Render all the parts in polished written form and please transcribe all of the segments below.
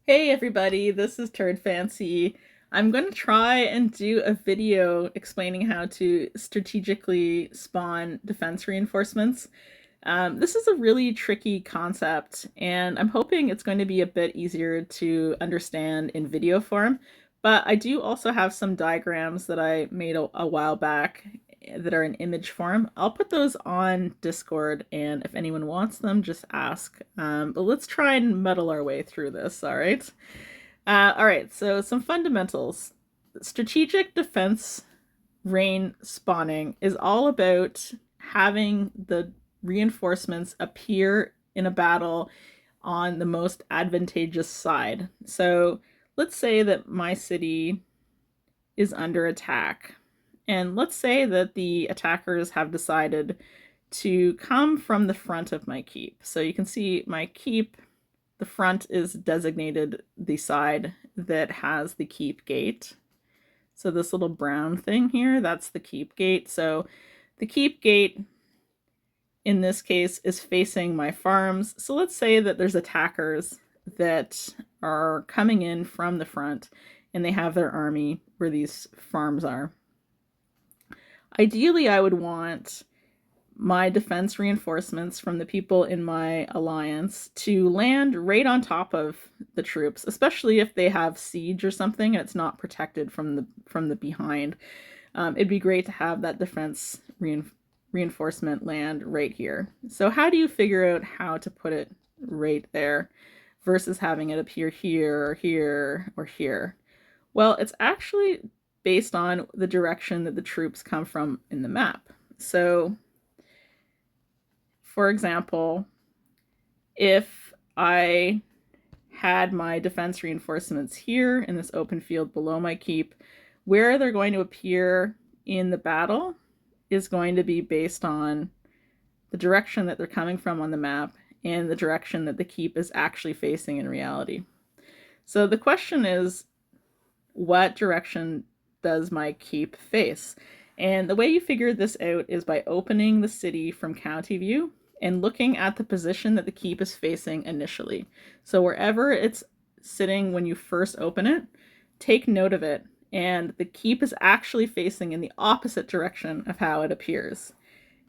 Hey everybody, this is Turd Fancy. I'm going to try and do a video explaining how to strategically spawn defense reinforcements. This is a really tricky concept, and I'm hoping it's going to be a bit easier to understand in video form. But I do also have some diagrams that I made a while back that are in image form. I'll put those on Discord, and if anyone wants them, just ask. But let's try and muddle our way through this, all right? All right, so some fundamentals. Strategic defense rain spawning is all about having the reinforcements appear in a battle on the most advantageous side. So let's say that my city is under attack. And let's say that the attackers have decided to come from the front of my keep. So you can see my keep, the front is designated the side that has the keep gate. So this little brown thing here, that's the keep gate. So the keep gate in this case is facing my farms. So let's say that there's attackers that are coming in from the front and they have their army where these farms are. Ideally, I would want my defense reinforcements from the people in my alliance to land right on top of the troops, especially if they have siege or something and it's not protected from the behind. It'd be great to have that defense reinforcement land right here. So how do you figure out how to put it right there versus having it appear here or here or here? Well, it's actually based on the direction that the troops come from in the map. So for example, if I had my defense reinforcements here in this open field below my keep, where they're going to appear in the battle is going to be based on the direction that they're coming from on the map and the direction that the keep is actually facing in reality. So the question is, what direction does my keep face? And the way you figure this out is by opening the city from county view and looking at the position that the keep is facing initially. So wherever it's sitting when you first open it, take note of it. And the keep is actually facing in the opposite direction of how it appears.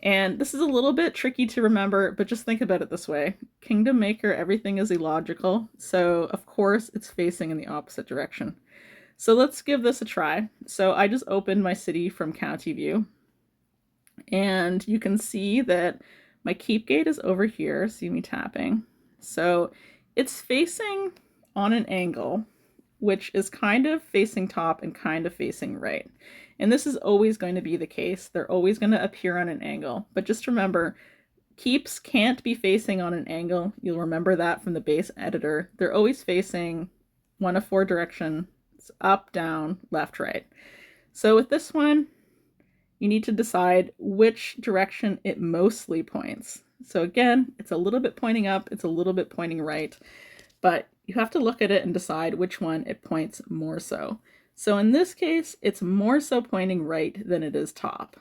And this is a little bit tricky to remember, but just think about it this way. Kingdom Maker, everything is illogical. So of course it's facing in the opposite direction. So let's give this a try. So I just opened my city from county view. And you can see that my keep gate is over here. See me tapping. So it's facing on an angle, which is kind of facing top and kind of facing right. And this is always going to be the case. They're always going to appear on an angle. But just remember, keeps can't be facing on an angle. You'll remember that from the base editor. They're always facing one of four directions: up, down, left, right. So with this one, you need to decide which direction it mostly points. So again, it's a little bit pointing up, it's a little bit pointing right, but you have to look at it and decide which one it points more so. So in this case, it's more so pointing right than it is top.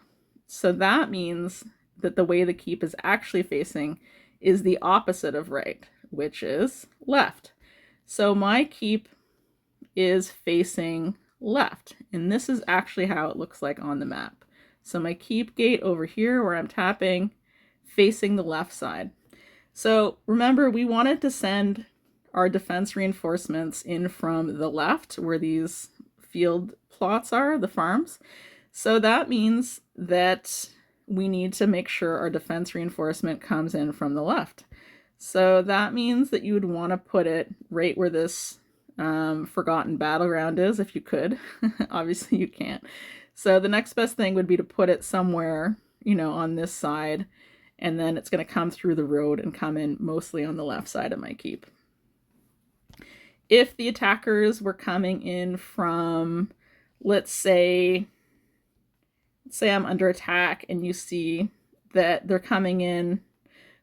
So that means that the way the keep is actually facing is the opposite of right, which is left. So my keep is facing left, and this is actually how it looks like on the map. So my keep gate over here where I'm tapping, facing the left side. So remember, we wanted to send our defense reinforcements in from the left where these field plots are, the farms. So that means that we need to make sure our defense reinforcement comes in from the left. So that means that you would want to put it right where this forgotten battleground is, if you could. Obviously you can't. So the next best thing would be to put it somewhere, on this side, and then it's going to come through the road and come in mostly on the left side of my keep. If the attackers were coming in from, let's say I'm under attack and you see that they're coming in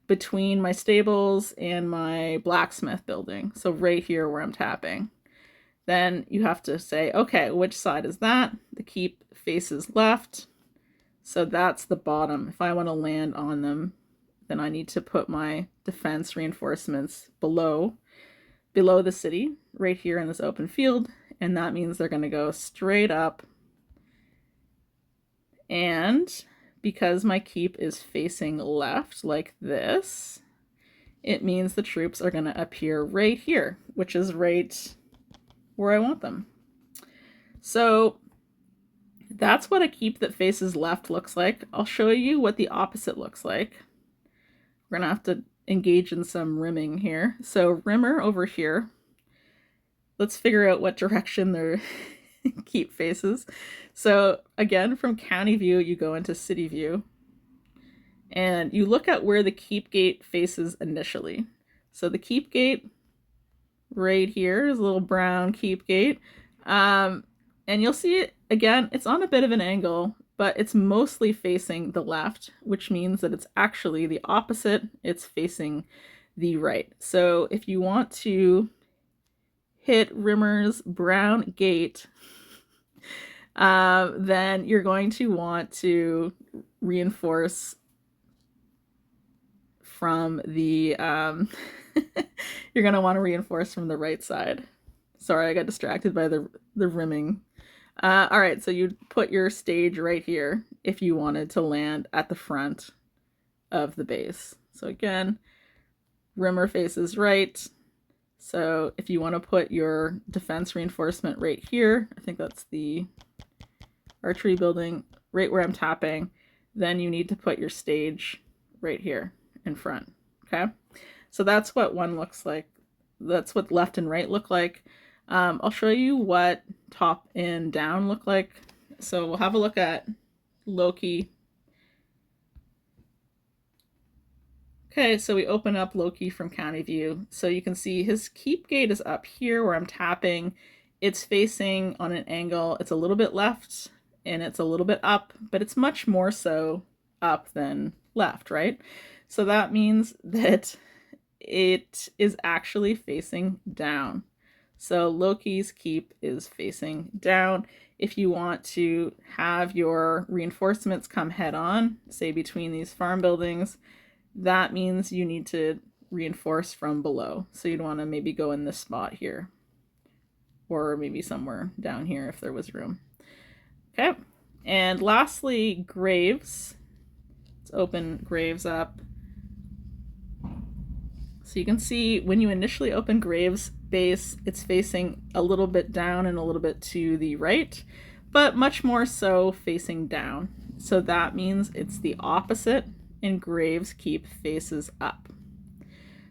between my stables and my blacksmith building, so right here where I'm tapping, then you have to say, okay, which side is that? The keep faces left, so that's the bottom. If I want to land on them, then I need to put my defense reinforcements below below the city, right here in this open field, and that means they're going to go straight up. And because my keep is facing left like this, it means the troops are going to appear right here, which is right where I want them. So that's what a keep that faces left looks like. I'll show you what the opposite looks like. We're going to have to engage in some rimming here. So rimmer over here. Let's figure out what direction their keep faces. So again, from county view, you go into city view. And you look at where the keep gate faces initially. So the keep gate right here is a little brown keep gate. And you'll see it again, it's on a bit of an angle, but it's mostly facing the left, which means that it's actually the opposite. It's facing the right. So if you want to hit Rimmer's brown gate, then you're going to want to reinforce from the you're going to want to reinforce from the right side. Sorry, I got distracted by the rimming. All right, so you'd put your stage right here if you wanted to land at the front of the base. So again, rimmer faces right. So if you want to put your defense reinforcement right here, I think that's the archery building right where I'm tapping, then you need to put your stage right here in front. Okay, so that's what one looks like. That's what left and right look like. I'll show you what top and down look like. So we'll have a look at Loki. Okay, so we open up Loki from county view. So you can see his keep gate is up here where I'm tapping. It's facing on an angle. It's a little bit left and it's a little bit up, but it's much more so up than left, right? So that means that it is actually facing down. So Loki's keep is facing down. If you want to have your reinforcements come head on, say between these farm buildings, that means you need to reinforce from below. So you'd want to maybe go in this spot here, or maybe somewhere down here if there was room. Okay, and lastly, graves. Let's open graves up. So you can see when you initially open Graves base, it's facing a little bit down and a little bit to the right, but much more so facing down. So that means it's the opposite, and Graves keep faces up.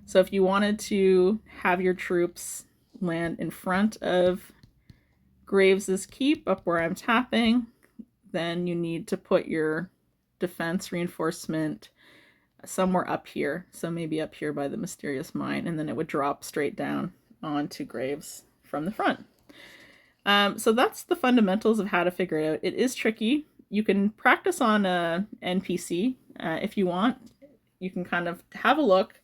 So if you wanted to have your troops land in front of Graves's keep up where I'm tapping, then you need to put your defense reinforcement somewhere up here. So maybe up here by the mysterious mine, and then it would drop straight down onto Graves from the front. So that's the fundamentals of how to figure it out. It is tricky. You can practice on a NPC if you want. You can kind of have a look,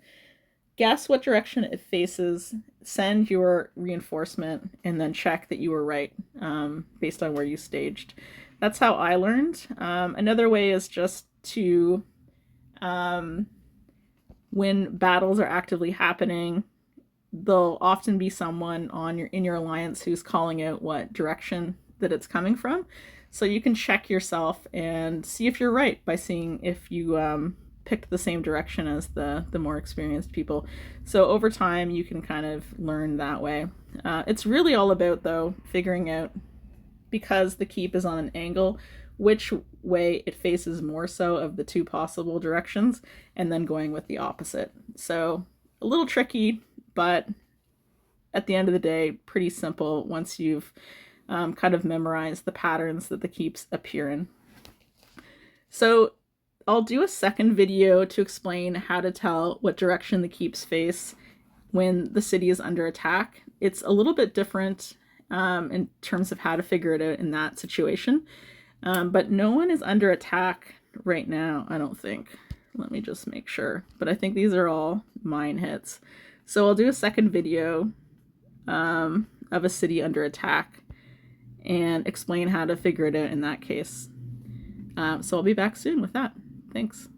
guess what direction it faces, send your reinforcement, and then check that you were right based on where you staged. That's how I learned. Another way is just to when battles are actively happening, there'll often be someone in your alliance who's calling out what direction that it's coming from. So you can check yourself and see if you're right by seeing if you picked the same direction as the more experienced people. So over time, you can kind of learn that way. It's really all about, though, figuring out, because the keep is on an angle, which way it faces more so of the two possible directions, and then going with the opposite. So a little tricky, but at the end of the day, pretty simple once you've kind of memorized the patterns that the keeps appear in. So I'll do a second video to explain how to tell what direction the keeps face when the city is under attack. It's a little bit different in terms of how to figure it out in that situation. But no one is under attack right now, I don't think. Let me just make sure. But I think these are all mine hits. So I'll do a second video of a city under attack and explain how to figure it out in that case. So I'll be back soon with that. Thanks.